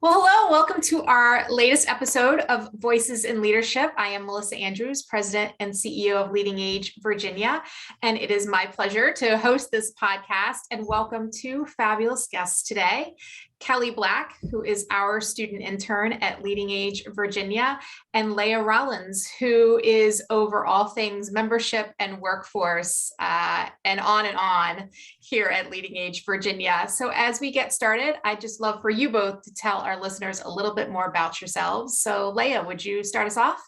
Well, hello, welcome to our latest episode of Voices in Leadership. I am Melissa Andrews, President and CEO of Leading Age Virginia, and it is my pleasure to host this podcast and welcome two fabulous guests today. Kelly Black, who is our student intern at Leading Age Virginia, and Leah Rollins, who is over all things membership and workforce and on here at Leading Age Virginia. So as we get started, I'd just love for you both to tell our listeners a little bit more about yourselves. So Leah, would you start us off?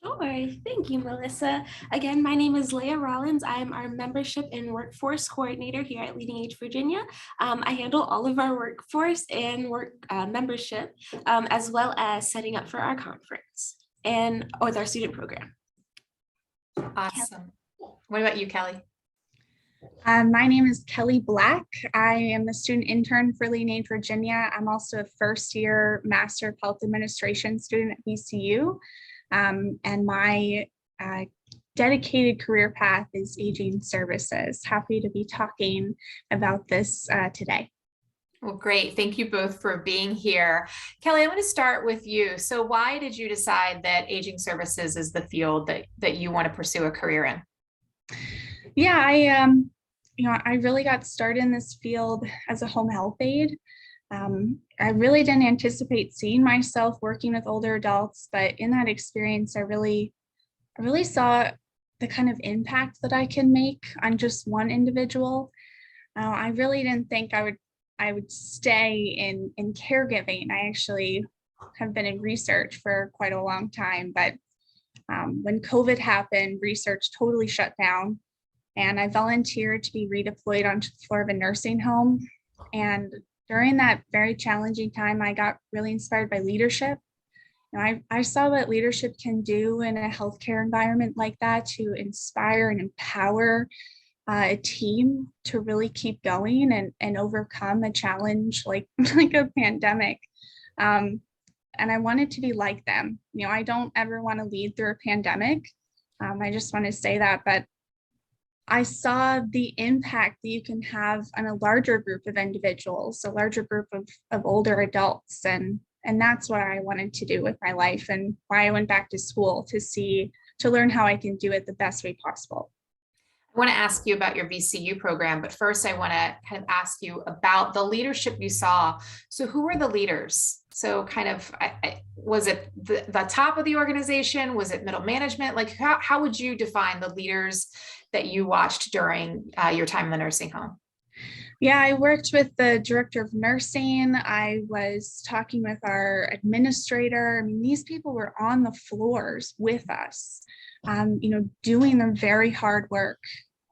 Sure. Thank you, Melissa. Again, my name is Leah Rollins. I am our membership and workforce coordinator here at Leading Age Virginia. I handle all of our workforce and work membership, as well as setting up for our conference and with our student program. Awesome. What about you, Kelly? My name is Kelly Black. I am the student intern for Leading Age Virginia. I'm also a first-year Master of Health Administration student at VCU. And my dedicated career path is aging services. Happy to be talking about this today. Well, great. Thank you both for being here. Kelly, I want to start with you. So why did you decide that aging services is the field that you want to pursue a career in? Yeah, I really got started in this field as a home health aide. I really didn't anticipate seeing myself working with older adults, but in that experience, I really saw the kind of impact that I can make on just one individual. I really didn't think I would stay in caregiving. I actually have been in research for quite a long time, but when COVID happened, research totally shut down, and I volunteered to be redeployed onto the floor of a nursing home. And during that very challenging time, I got really inspired by leadership. I saw what leadership can do in a healthcare environment like that to inspire and empower a team to really keep going and overcome a challenge like a pandemic. And I wanted to be like them. I don't ever want to lead through a pandemic. I just want to say that, but I saw the impact that you can have on a larger group of individuals, a larger group of older adults. And that's what I wanted to do with my life and why I went back to school to learn how I can do it the best way possible. I want to ask you about your VCU program, but first I want to kind of ask you about the leadership you saw. So who were the leaders? So kind of, was it the top of the organization? Was it middle management? Like how would you define the leaders that you watched during your time in the nursing home? Yeah, I worked with the director of nursing. I was talking with our administrator. I mean, these people were on the floors with us, doing their very hard work,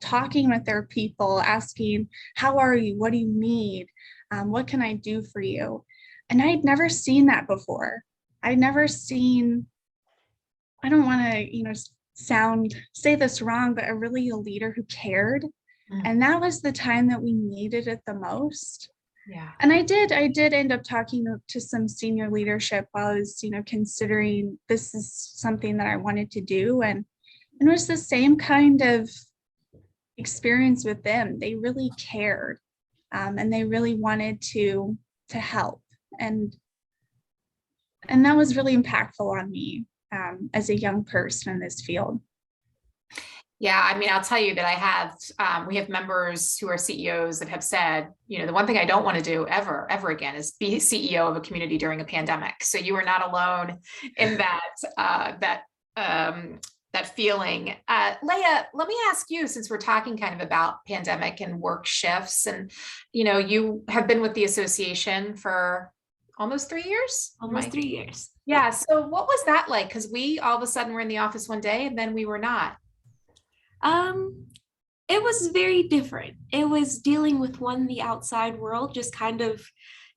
talking with their people, asking, how are you? What do you need? What can I do for you? And I'd never seen that before. I'd never seen, I don't want to, say this wrong, but really a leader who cared. And that was the time that we needed it the most. Yeah. And I did end up talking to some senior leadership while I was, considering this is something that I wanted to do. And it was the same kind of experience with them. They really cared, and they really wanted to help. And that was really impactful on me as a young person in this field. Yeah, I mean, I'll tell you that we have members who are CEOs that have said, the one thing I don't want to do ever again is be CEO of a community during a pandemic. So you are not alone in that feeling. Leah, let me ask you, since we're talking kind of about pandemic and work shifts, and you have been with the association for almost 3 years? Almost 3 years. Yeah. So what was that like? Because we all of a sudden were in the office one day and then we were not. It was very different. It was dealing with the outside world just kind of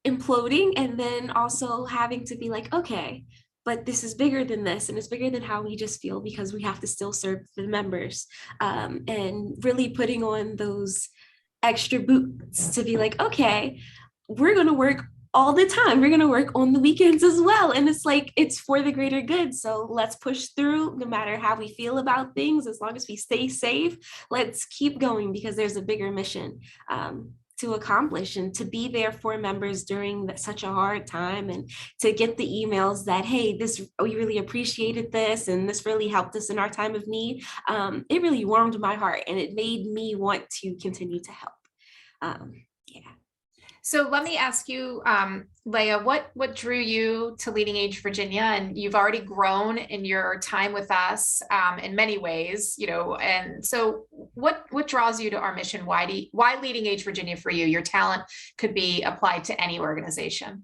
imploding, and then also having to be like, okay, but this is bigger than this, and it's bigger than how we just feel because we have to still serve the members, and really putting on those extra boots to be like, okay, we're going to work all the time. We're going to work on the weekends as well. And it's like, it's for the greater good. So let's push through no matter how we feel about things. As long as we stay safe, let's keep going because there's a bigger mission. to accomplish and to be there for members during such a hard time, and to get the emails that, hey, we really appreciated this and this really helped us in our time of need. It really warmed my heart and it made me want to continue to help. Yeah. So let me ask you, Leah, what drew you to Leading Age Virginia? And you've already grown in your time with us in many ways, and so what draws you to our mission? Why Leading Age Virginia for you? Your talent could be applied to any organization.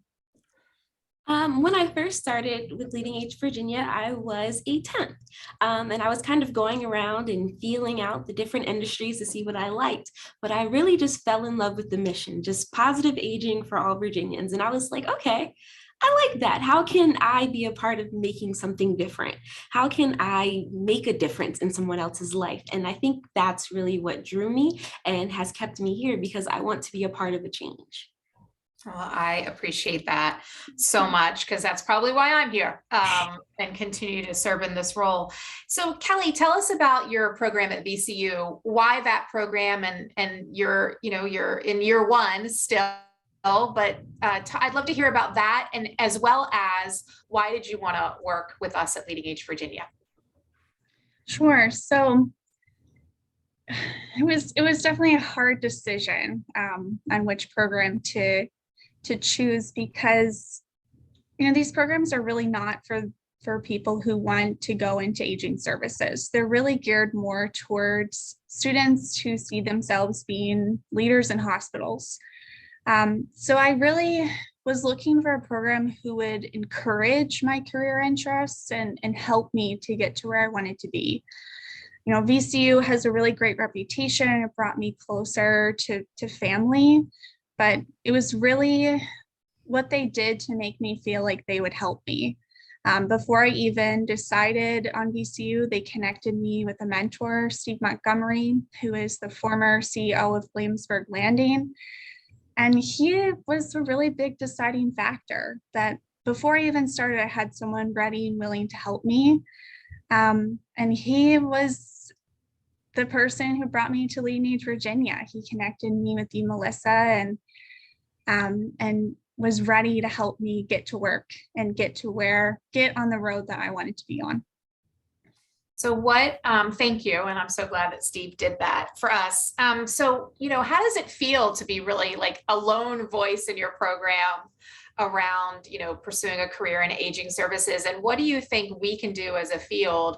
When I first started with Leading Age Virginia, I was a temp, and I was kind of going around and feeling out the different industries to see what I liked. But I really just fell in love with the mission, just positive aging for all Virginians. And I was like, okay, I like that. How can I be a part of making something different? How can I make a difference in someone else's life? And I think that's really what drew me and has kept me here, because I want to be a part of a change. Well, I appreciate that so much, because that's probably why I'm here and continue to serve in this role. So Kelly, tell us about your program at VCU, why that program, and you're in year one still, but I'd love to hear about that, and as well as why did you want to work with us at Leading Age Virginia? Sure. So it was definitely a hard decision on which program to choose, because these programs are really not for people who want to go into aging services. They're really geared more towards students who see themselves being leaders in hospitals. So I really was looking for a program who would encourage my career interests and help me to get to where I wanted to be. VCU has a really great reputation. It brought me closer to family. But it was really what they did to make me feel like they would help me. Before I even decided on VCU, they connected me with a mentor, Steve Montgomery, who is the former CEO of Williamsburg Landing. And he was a really big deciding factor that before I even started, I had someone ready and willing to help me. And he was the person who brought me to Leading Age Virginia. He connected me with you, Melissa, and was ready to help me get to work and get on the road that I wanted to be on. So thank you. And I'm so glad that Steve did that for us. So, how does it feel to be really like a lone voice in your program around, pursuing a career in aging services? And what do you think we can do as a field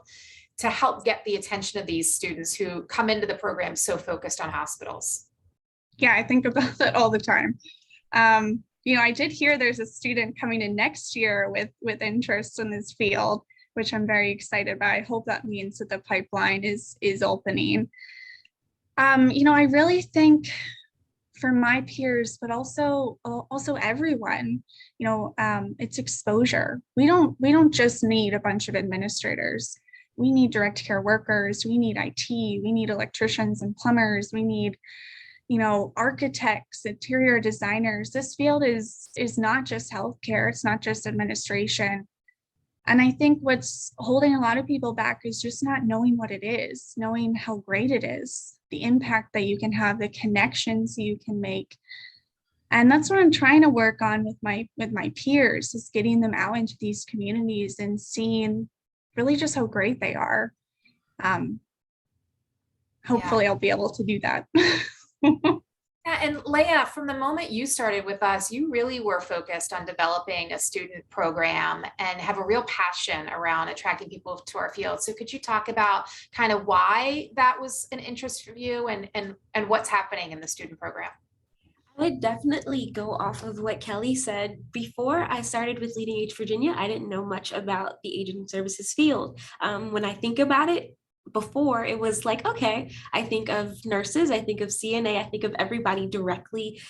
to help get the attention of these students who come into the program so focused on hospitals? Yeah, I think about that all the time. I did hear there's a student coming in next year with interest in this field, which I'm very excited about. I hope that means that the pipeline is opening. I really think for my peers, but also everyone, it's exposure. We don't just need a bunch of administrators. We need direct care workers. We need IT. We need electricians and plumbers. We need architects, interior designers. This field is not just healthcare. It's not just administration. And I think what's holding a lot of people back is just not knowing what it is, knowing how great it is, the impact that you can have, the connections you can make. And that's what I'm trying to work on with my peers, is getting them out into these communities and seeing really just how great they are. Hopefully I'll be able to do that. Yeah, and Leah, from the moment you started with us, you really were focused on developing a student program and have a real passion around attracting people to our field. So could you talk about kind of why that was an interest for you and what's happening in the student program? I would definitely go off of what Kelly said. Before I started with Leading Age Virginia, I didn't know much about the aging services field. When I think about it, before it was like, okay, I think of nurses, I think of CNA, I think of everybody directly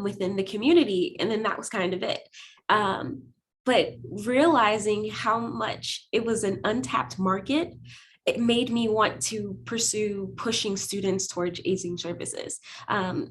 within the community. And then that was kind of it. But realizing how much it was an untapped market it made me want to pursue pushing students towards aging services,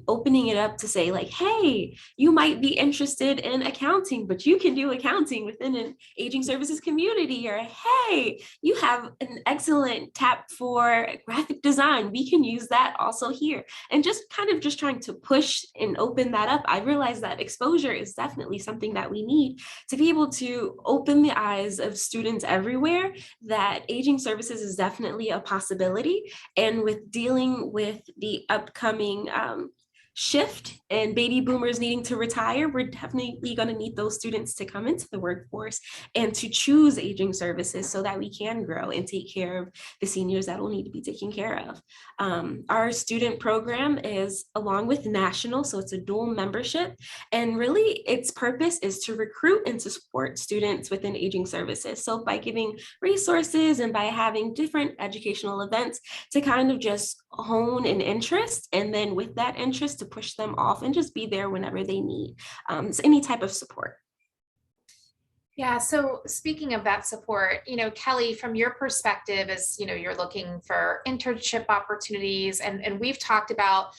opening it up to say like, hey, you might be interested in accounting, but you can do accounting within an aging services community, or hey, you have an excellent tap for graphic design, we can use that also here. And just kind of just trying to push and open that up, I realized that exposure is definitely something that we need to be able to open the eyes of students everywhere, that aging services is definitely a possibility. And with dealing with the upcoming shift and baby boomers needing to retire, we're definitely going to need those students to come into the workforce and to choose aging services so that we can grow and take care of the seniors that will need to be taken care of. Our student program is along with national, so it's a dual membership, and really its purpose is to recruit and to support students within aging services. So by giving resources and by having different educational events to kind of just hone an interest, and then with that interest to push them off and just be there whenever they need any type of support. Yeah. So speaking of that support, Kelly, from your perspective, as you're looking for internship opportunities, and we've talked about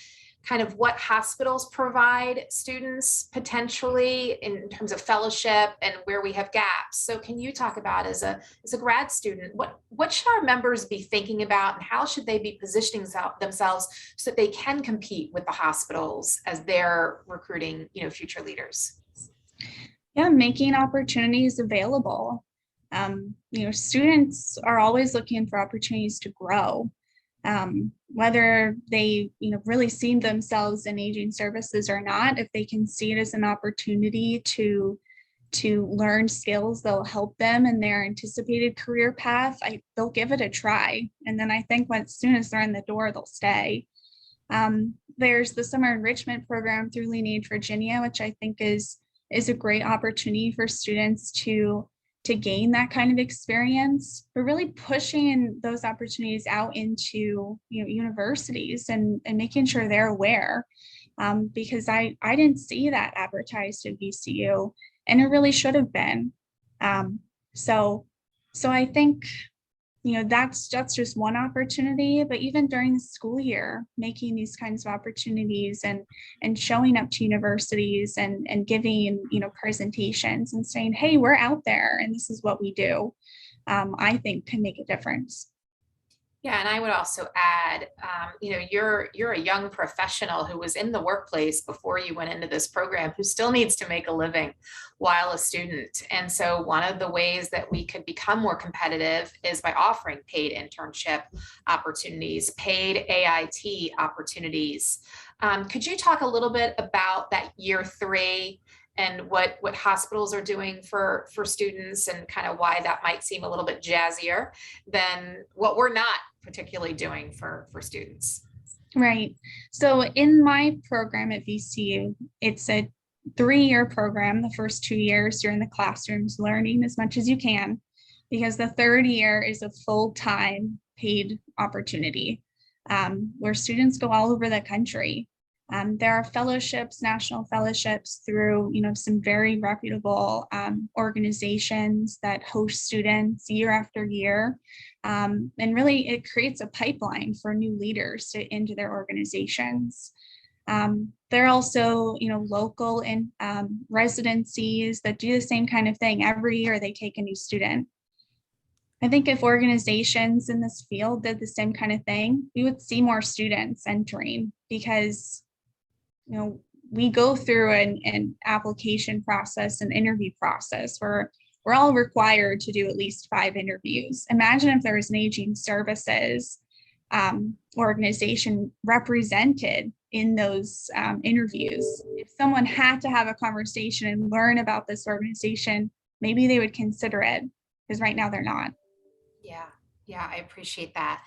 kind of what hospitals provide students potentially in terms of fellowship and where we have gaps. So can you talk about as a grad student, what should our members be thinking about, and how should they be positioning themselves so that they can compete with the hospitals as they're recruiting, future leaders? Yeah, making opportunities available. Students are always looking for opportunities to grow. Whether they really see themselves in aging services or not, if they can see it as an opportunity to learn skills that will help them in their anticipated career path, they'll give it a try. And then I think as soon as they're in the door, they'll stay. There's the summer enrichment program through Leading Age Virginia, which I think is a great opportunity for students to gain that kind of experience, but really pushing those opportunities out into universities and making sure they're aware, because I didn't see that advertised at VCU, and it really should have been. So I think that's just one opportunity, but even during the school year, making these kinds of opportunities and showing up to universities and giving presentations and saying, hey, we're out there and this is what we do, I think can make a difference. Yeah, and I would also add, you're a young professional who was in the workplace before you went into this program, who still needs to make a living while a student. And so one of the ways that we could become more competitive is by offering paid internship opportunities, paid AIT opportunities. Could you talk a little bit about that year 3 and what hospitals are doing for students, and kind of why that might seem a little bit jazzier than what we're not particularly doing for students? Right. So in my program at VCU, it's a 3-year program. The first 2 years you're in the classrooms learning as much as you can, because the 3rd year is a full-time paid opportunity, where students go all over the country. There are fellowships, national fellowships through some very reputable organizations that host students year after year. And really it creates a pipeline for new leaders into their organizations. There are also local and residencies that do the same kind of thing. Every year they take a new student. I think if organizations in this field did the same kind of thing, we would see more students entering, because we go through an application process and interview process where we're all required to do at least 5 interviews. Imagine if there was an aging services organization represented in those interviews. If someone had to have a conversation and learn about this organization, maybe they would consider it, because right now they're not. Yeah, I appreciate that.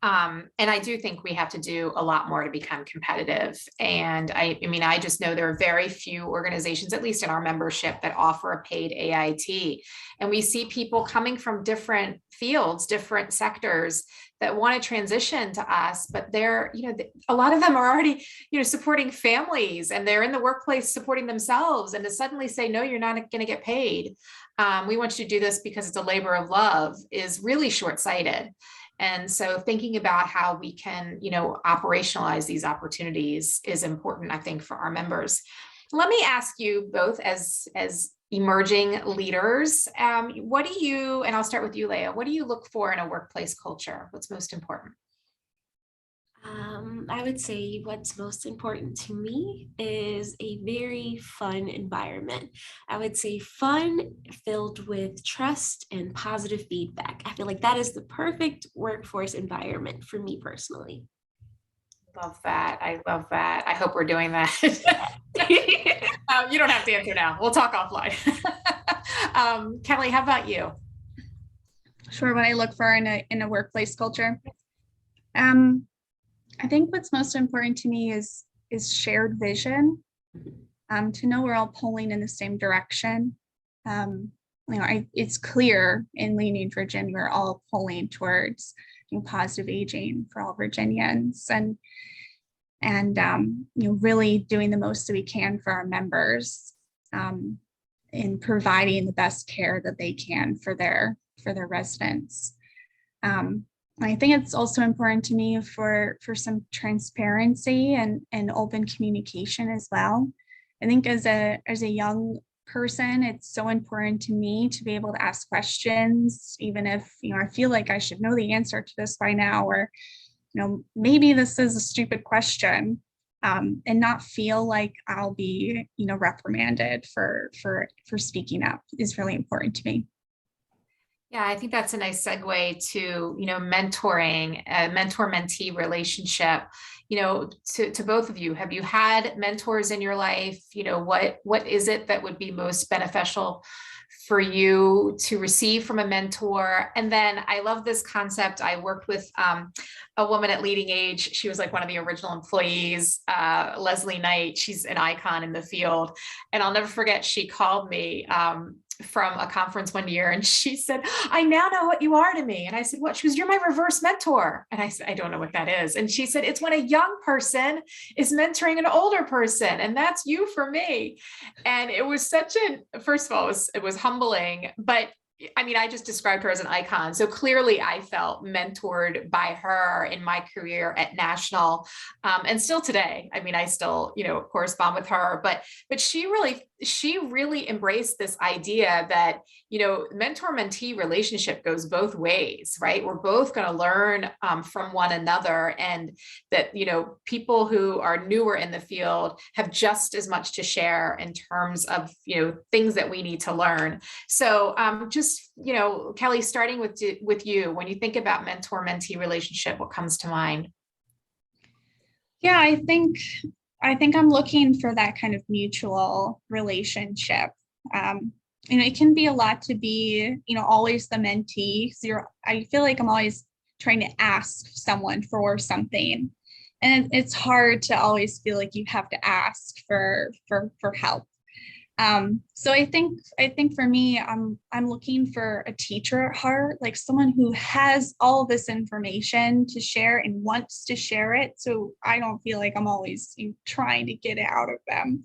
And I do think we have to do a lot more to become competitive. And I just know there are very few organizations, at least in our membership, that offer a paid AIT. And we see people coming from different fields, different sectors, that want to transition to us, but they're, a lot of them are already, supporting families, and they're in the workplace supporting themselves. And to suddenly say, no, you're not going to get paid, we want you to do this because it's a labor of love, is really short-sighted. And so thinking about how we can, operationalize these opportunities is important, I think, for our members. Let me ask you both as emerging leaders, what do you, and I'll start with you, Leah, what do you look for in a workplace culture? What's most important? I would say what's most important to me is a very fun environment. I would say fun, filled with trust and positive feedback. I feel like that is the perfect workforce environment for me personally. Love that. I love that. I hope we're doing that. You don't have to answer now. We'll talk offline. Kelly, how about you? Sure. What I look for in a workplace culture. I think what's most important to me is shared vision, to know we're all pulling in the same direction. It's clear in Leading Virginia, we're all pulling towards positive aging for all Virginians, and really doing the most that we can for our members, in providing the best care that they can for their residents. I think it's also important to me for some transparency and open communication as well. I think as a young person, it's so important to me to be able to ask questions, even if I feel like I should know the answer to this by now, or maybe this is a stupid question, and not feel like I'll be reprimanded for speaking up is really important to me. Yeah, I think that's a nice segue to, mentoring, a mentor-mentee relationship, to both of you. Have you had mentors in your life? What is it that would be most beneficial for you to receive from a mentor? And then I love this concept. I worked with a woman at Leading Age. She was like one of the original employees, Leslie Knight. She's an icon in the field. And I'll never forget, she called me from a conference one year, and she said, "I now know what you are to me." And I said, "What?" She goes, "You're my reverse mentor." And I said, "I don't know what that is." And she said, "It's when a young person is mentoring an older person, and that's you for me." And it was first of all, it was humbling, but I mean, I just described her as an icon. So clearly I felt mentored by her in my career at National, and still today. I mean, I still, correspond with her, but she really embraced this idea that, mentor-mentee relationship goes both ways, right? We're both going to learn from one another, and that, people who are newer in the field have just as much to share in terms of, things that we need to learn. So Kelly, starting with you, when you think about mentor-mentee relationship, what comes to mind? Yeah, I think I'm looking for that kind of mutual relationship. It can be a lot to be, always the mentee. I feel like I'm always trying to ask someone for something, and it's hard to always feel like you have to ask for help. So I think for me, I'm looking for a teacher at heart, like someone who has all this information to share and wants to share it. So I don't feel like I'm always trying to get it out of them.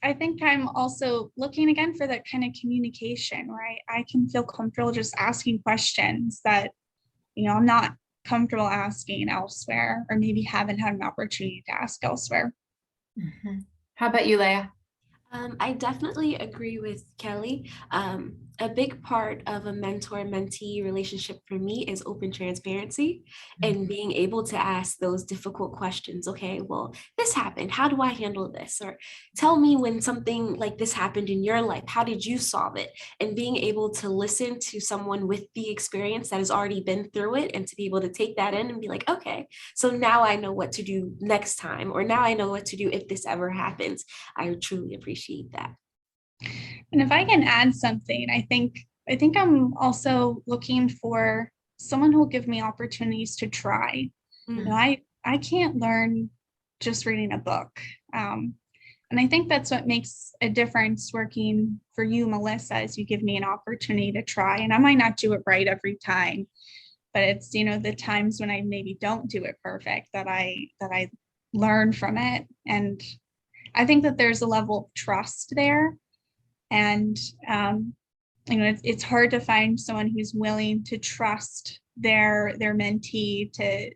I think I'm also looking again for that kind of communication, right? I can feel comfortable just asking questions that, I'm not comfortable asking elsewhere, or maybe haven't had an opportunity to ask elsewhere. Mm-hmm. How about you, Leah? I definitely agree with Kelly. A big part of a mentor-mentee relationship for me is open transparency and being able to ask those difficult questions. Okay, well, this happened. How do I handle this? Or tell me when something like this happened in your life. How did you solve it? And being able to listen to someone with the experience that has already been through it, and to be able to take that in and be like, okay, so now I know what to do next time, or now I know what to do if this ever happens. I truly appreciate that. And if I can add something, I think I'm also looking for someone who will give me opportunities to try. Mm. I can't learn just reading a book. And I think that's what makes a difference working for you, Melissa, is you give me an opportunity to try. And I might not do it right every time, but it's, the times when I maybe don't do it perfect that I learn from it. And I think that there's a level of trust there. And it's hard to find someone who's willing to trust their mentee to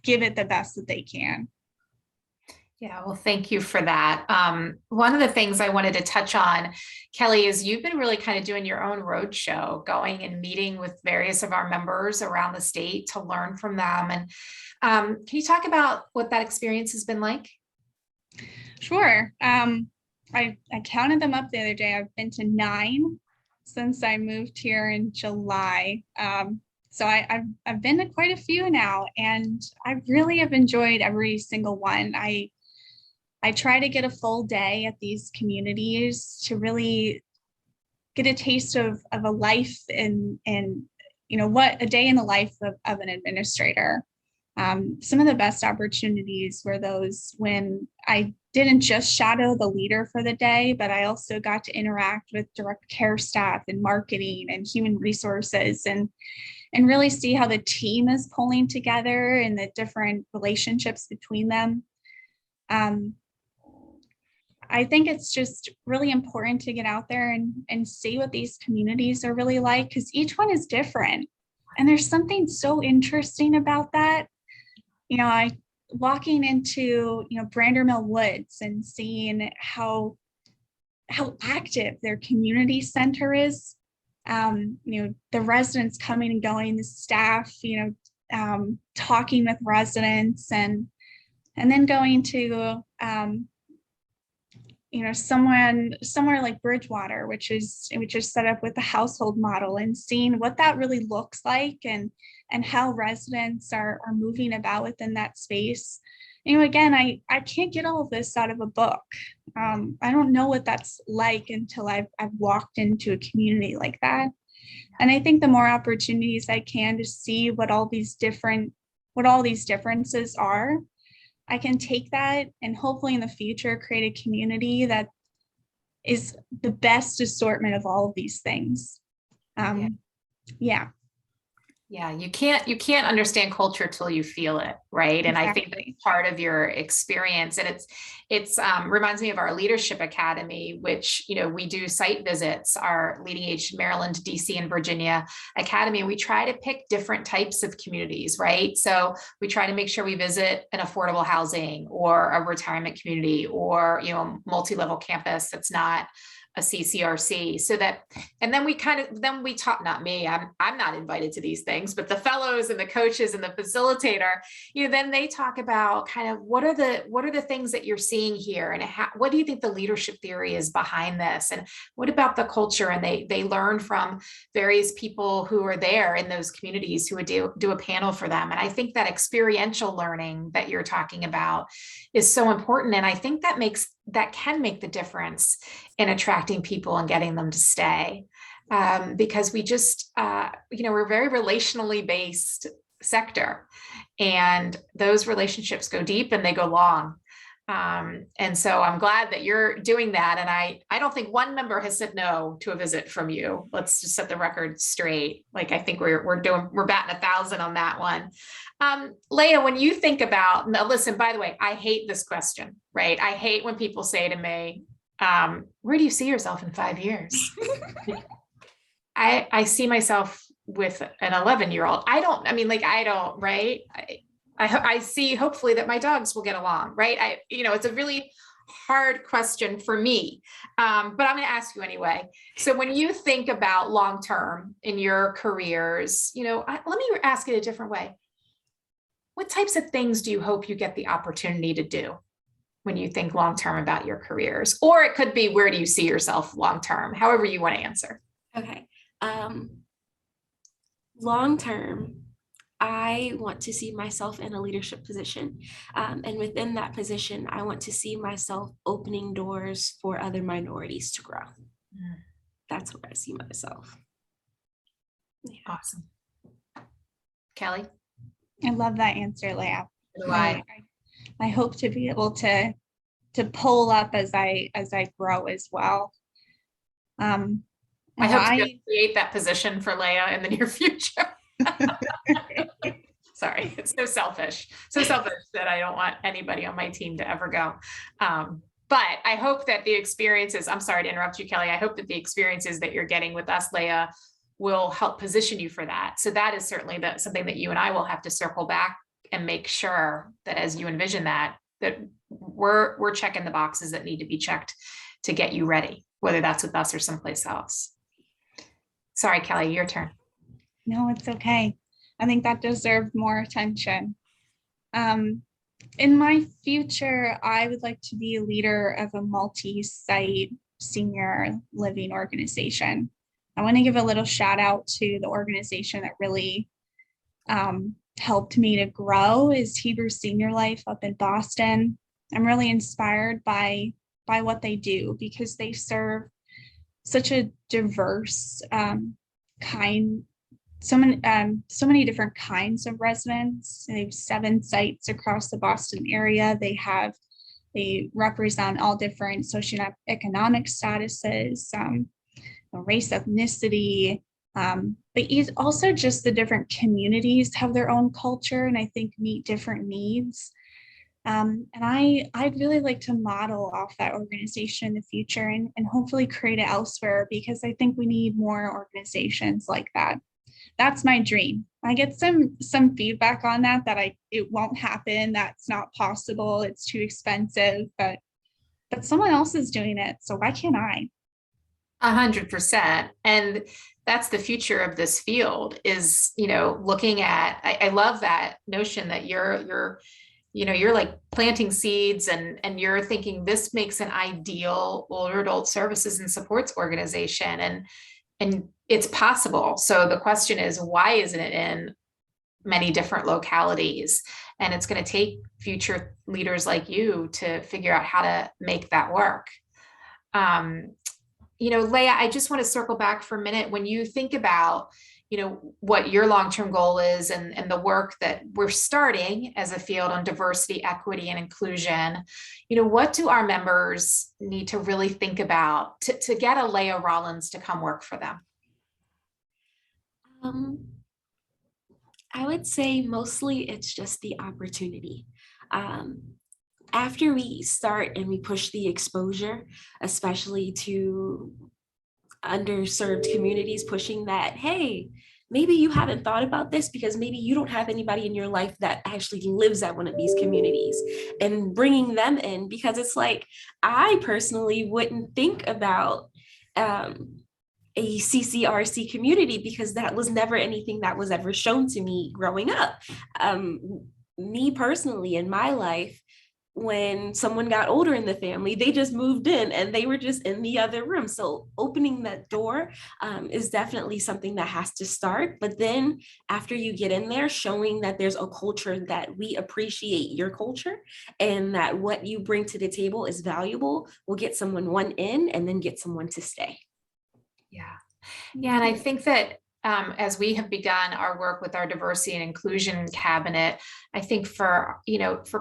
give it the best that they can. Yeah, well, thank you for that. One of the things I wanted to touch on, Kelly, is you've been really kind of doing your own roadshow, going and meeting with various of our members around the state to learn from them. And can you talk about what that experience has been like? Sure. I counted them up the other day. I've been to 9 since I moved here in July. So I've been to quite a few now, and I really have enjoyed every single one. I try to get a full day at these communities to really get a taste of a life and what a day in the life of an administrator. Some of the best opportunities were those when I didn't just shadow the leader for the day, but I also got to interact with direct care staff and marketing and human resources and really see how the team is pulling together and the different relationships between them. I think it's just really important to get out there and see what these communities are really like, because each one is different. And there's something so interesting about that. I walking into, Brander Mill Woods and seeing how active their community center is. The residents coming and going, the staff, talking with residents and then going to, somewhere like Bridgewater, which is set up with the household model, and seeing what that really looks like and how residents are moving about within that space. Again, I can't get all of this out of a book. I don't know what that's like until I've walked into a community like that. And I think the more opportunities I can to see what all these differences are, I can take that and hopefully in the future create a community that is the best assortment of all of these things. Yeah. Yeah, you can't understand culture till you feel it, right? And exactly. I think that's part of your experience. And it's reminds me of our Leadership Academy, which, we do site visits, our Leading Age Maryland, DC, and Virginia Academy. And we try to pick different types of communities, right? So we try to make sure we visit an affordable housing or a retirement community or, a multi-level campus that's not a CCRC, so that, and then we talk, not me, I'm not invited to these things, but the fellows and the coaches and the facilitator, then they talk about kind of what are the things that you're seeing here, and what do you think the leadership theory is behind this, and what about the culture? And they learn from various people who are there in those communities who would do a panel for them. And I think that experiential learning that you're talking about is so important, and I think that can make the difference in attracting people and getting them to stay, because we just, we're a very relationally based sector, and those relationships go deep and they go long. And so I'm glad that you're doing that. And I don't think one member has said no to a visit from you. Let's just set the record straight. Like, I think we're batting 1,000 on that one. Leah, when you think about, now listen, by the way, I hate this question, right? I hate when people say to me, where do you see yourself in 5 years? I see myself with an 11-year-old. I don't, right? I see hopefully that my dogs will get along, right? It's a really hard question for me, but I'm going to ask you anyway. So when you think about long-term in your careers, let me ask it a different way. What types of things do you hope you get the opportunity to do when you think long-term about your careers? Or it could be, where do you see yourself long-term? However you want to answer. Okay. Long-term, I want to see myself in a leadership position. And within that position, I want to see myself opening doors for other minorities to grow. That's where I see myself. Yeah. Awesome. Kelly? I love that answer, Leah. Why? I hope to be able to pull up as I grow as well. I hope to create that position for Leah in the near future. Sorry, it's so selfish that I don't want anybody on my team to ever go. But I hope that the experiences, I'm sorry to interrupt you, Kelly. I hope that the experiences that you're getting with us, Leah, will help position you for that. So that is certainly something that you and I will have to circle back and make sure that as you envision that we're checking the boxes that need to be checked to get you ready, whether that's with us or someplace else. Sorry, Kelly, your turn. No, it's okay. I think that deserved more attention. In my future, I would like to be a leader of a multi-site senior living organization. I want to give a little shout out to the organization that really helped me to grow is Hebrew Senior Life up in Boston. I'm really inspired by what they do because they serve such a diverse so many different kinds of residents. They have 7 sites across the Boston area. They represent all different socioeconomic statuses, race, ethnicity, but also just the different communities have their own culture and I think meet different needs. And I'd really like to model off that organization in the future and hopefully create it elsewhere because I think we need more organizations like that. That's my dream. I get some feedback on that it won't happen. That's not possible. It's too expensive, but someone else is doing it. So why can't I? 100%. And that's the future of this field is, looking at, I love that notion that you're like planting seeds and you're thinking this makes an ideal older adult services and supports organization and it's possible. So the question is, why isn't it in many different localities? And it's going to take future leaders like you to figure out how to make that work. Leah, I just want to circle back for a minute. When you think about, what your long-term goal is and the work that we're starting as a field on diversity, equity, and inclusion, what do our members need to really think about to get a Leah Rollins to come work for them? I would say mostly it's just the opportunity. After we start and we push the exposure, especially to underserved communities, pushing that, hey, maybe you haven't thought about this because maybe you don't have anybody in your life that actually lives at one of these communities, and bringing them in, because it's like, I personally wouldn't think about a CCRC community because that was never anything that was ever shown to me growing up. Me personally, in my life, when someone got older in the family, they just moved in and they were just in the other room. So opening that door is definitely something that has to start. But then after you get in there, showing that there's a culture that we appreciate your culture and that what you bring to the table is valuable, will get someone in and then get someone to stay. Yeah. And I think that as we have begun our work with our diversity and inclusion cabinet, I think for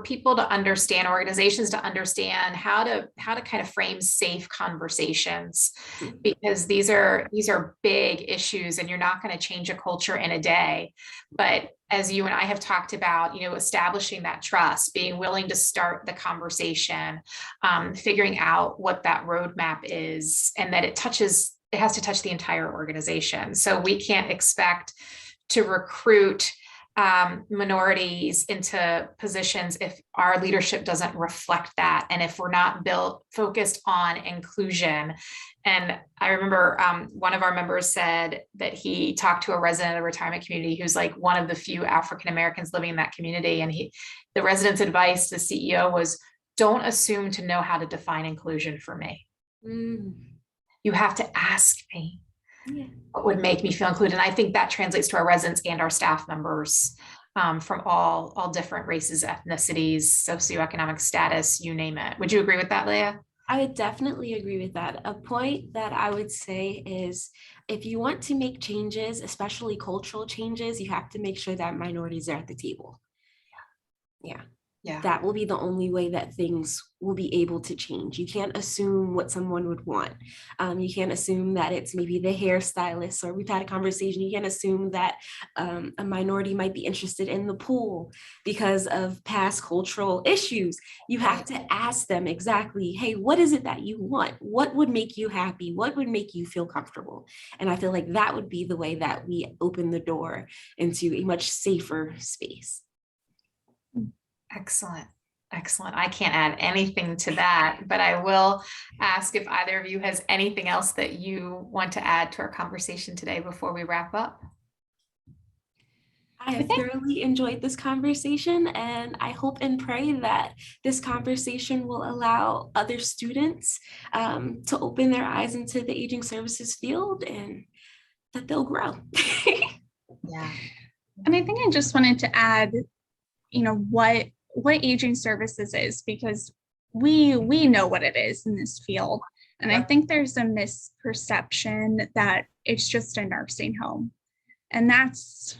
people to understand, organizations to understand how to kind of frame safe conversations, because these are big issues and you're not going to change a culture in a day. But as you and I have talked about, establishing that trust, being willing to start the conversation, figuring out what that roadmap is, and that it has to touch the entire organization. So we can't expect to recruit minorities into positions if our leadership doesn't reflect that, and if we're not focused on inclusion. And I remember one of our members said that he talked to a resident of the retirement community who's like one of the few African Americans living in that community, and the resident's advice to the CEO was, don't assume to know how to define inclusion for me. You have to ask me what would make me feel included. And I think that translates to our residents and our staff members from all different races, ethnicities, socioeconomic status, you name it. Would you agree with that, Leah? I would definitely agree with that. A point that I would say is, if you want to make changes, especially cultural changes, you have to make sure that minorities are at the table. Yeah. that will be the only way that things will be able to change. You can't assume what someone would want. You can't assume that it's maybe the hairstylist, or we've had a conversation, you can't assume that a minority might be interested in the pool because of past cultural issues. You have to ask them exactly, hey, what is it that you want? What would make you happy? What would make you feel comfortable? And I feel like that would be the way that we open the door into a much safer space. Excellent. Excellent. I can't add anything to that, but I will ask if either of you has anything else that you want to add to our conversation today before we wrap up. I have thoroughly enjoyed this conversation, and I hope and pray that this conversation will allow other students to open their eyes into the aging services field, and that they'll grow. Yeah. And I think I just wanted to add, what aging services is, because we know what it is in this field. And I think there's a misperception that it's just a nursing home. And that's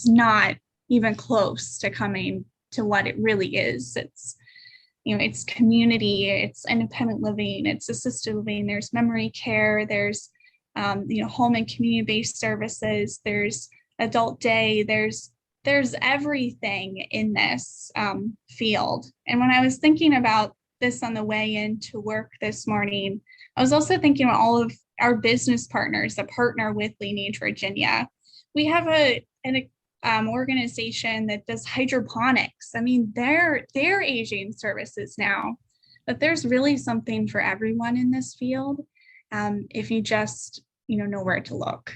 not even close to coming to what it really is. It's, it's community, it's independent living, it's assisted living, there's memory care, there's, home and community-based services, there's adult day, there's everything in this field. And when I was thinking about this on the way into work this morning, I was also thinking about all of our business partners that partner with Leading Age Virginia. We have an organization that does hydroponics. I mean, they're aging services now, but there's really something for everyone in this field if you just know where to look.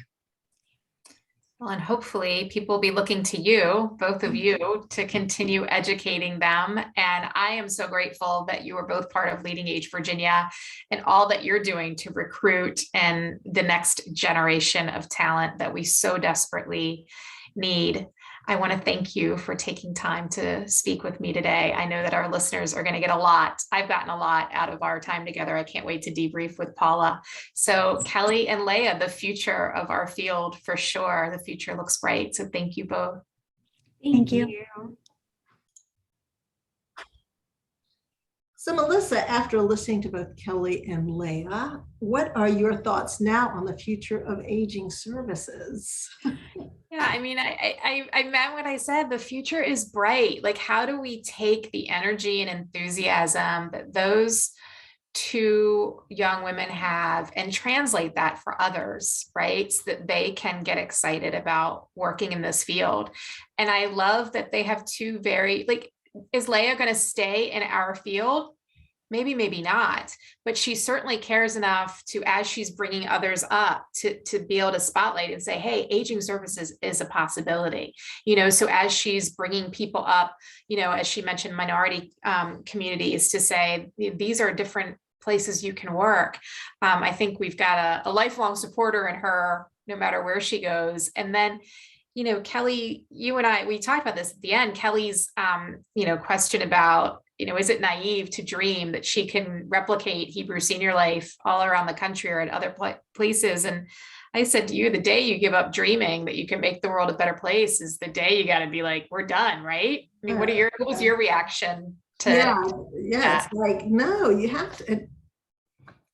Well, and hopefully people will be looking to you, both of you, to continue educating them. And I am so grateful that you are both part of Leading Age Virginia and all that you're doing to recruit and the next generation of talent that we so desperately need. I want to thank you for taking time to speak with me today. I know that our listeners are going to get a lot. I've gotten a lot out of our time together. I can't wait to debrief with Paula. So Kelly and Leah, the future of our field, for sure. The future looks bright. So thank you both. Thank you. So Melissa, after listening to both Kelly and Leah, what are your thoughts now on the future of aging services? Yeah, I mean, I meant what I said. The future is bright. Like, how do we take the energy and enthusiasm that those two young women have and translate that for others, right? So that they can get excited about working in this field. And I love that they have two is Leah going to stay in our field? Maybe, maybe not, but she certainly cares enough to, as she's bringing others up, to be able to spotlight and say, hey, aging services is a possibility, so as she's bringing people up, as she mentioned, minority communities, to say, these are different places you can work. I think we've got a lifelong supporter in her, no matter where she goes. And then, Kelly, you and I, we talked about this at the end, Kelly's, question about, is it naive to dream that she can replicate Hebrew Senior Life all around the country or at other places? And I said to you, the day you give up dreaming that you can make the world a better place is the day you got to be like, we're done, right? I mean, what was your reaction to that? It's like, no, you have to,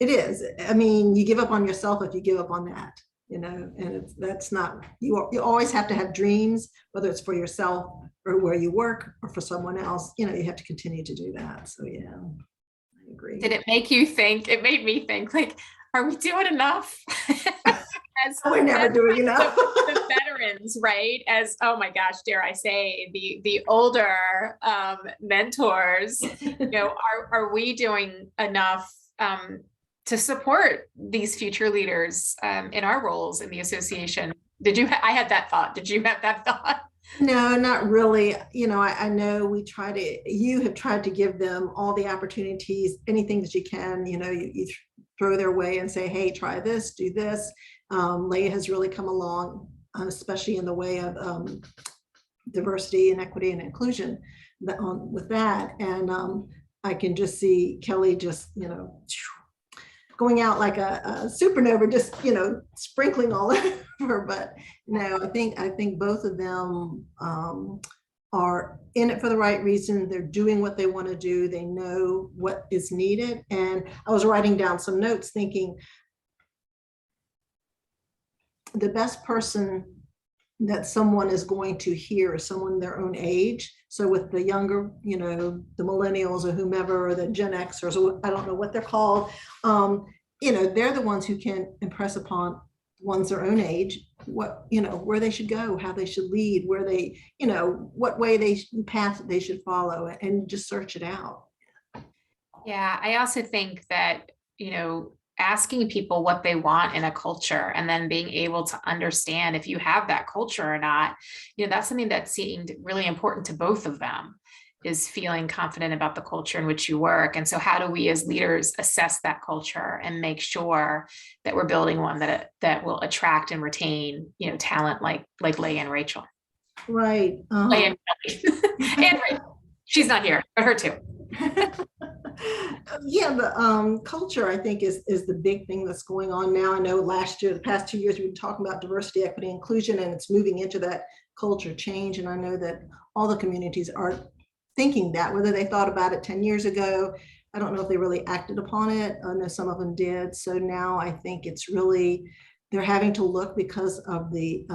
it is. I mean, you give up on yourself if you give up on that, and that's not, you always have to have dreams, whether it's for yourself or where you work or for someone else, you have to continue to do that. So yeah, I agree. Did it make you think? It made me think, like, are we doing enough? We're never doing enough. The veterans, right? As, oh my gosh, dare I say, the older mentors, are we doing enough to support these future leaders in our roles in the association? I had that thought. Did you have that thought? No, not really. I know you have tried to give them all the opportunities, anything that you can, you throw their way and say, hey, try this, do this. Leah has really come along, especially in the way of diversity and equity and inclusion with that. And I can just see Kelly just, going out like a supernova, just, sprinkling all over. But no, I think both of them are in it for the right reason. They're doing what they want to do. They know what is needed. And I was writing down some notes thinking the best person that someone is going to hear is someone their own age. So with the younger, the millennials or whomever, or the Gen Xers, or I don't know what they're called, they're the ones who can impress upon ones their own age, where they should go, how they should lead, where they, what path they should follow, and just search it out. Yeah, I also think that, asking people what they want in a culture and then being able to understand if you have that culture or not, that's something that seemed really important to both of them, is feeling confident about the culture in which you work. And so how do we as leaders assess that culture and make sure that we're building one that will attract and retain, talent like Leigh and Rachel. Right. Leigh and Rachel. She's not here, but her too. Yeah, the culture, I think, is the big thing that's going on now. I know the past 2 years, we've been talking about diversity, equity, inclusion, and it's moving into that culture change. And I know that all the communities are thinking that, whether they thought about it 10 years ago, I don't know if they really acted upon it. I know some of them did. So now I think it's really, they're having to look because of the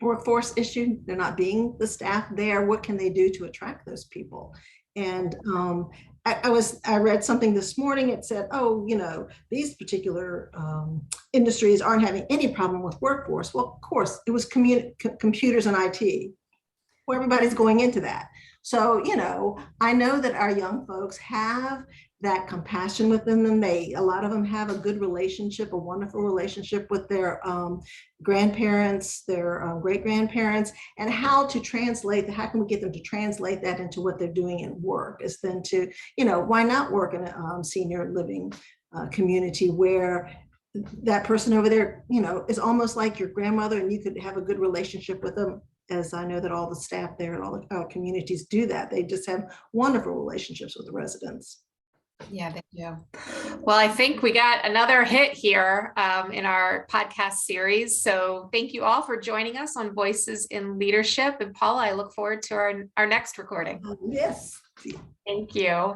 workforce issue. They're not being the staff there. What can they do to attract those people? And I read something this morning. It said, these particular industries aren't having any problem with workforce. Well, of course, it was computers and IT, where everybody's going into that. So, I know that our young folks have that compassion within them. A lot of them have a good relationship, a wonderful relationship with their grandparents, their great-grandparents, and how can we get them to translate that into what they're doing in work, is then to, why not work in a senior living community where that person over there, is almost like your grandmother, and you could have a good relationship with them, as I know that all the staff there and all the communities do that. They just have wonderful relationships with the residents. Yeah, they do. Well, I think we got another hit here in our podcast series. So thank you all for joining us on Voices in Leadership. And Paula, I look forward to our next recording. Yes. Thank you.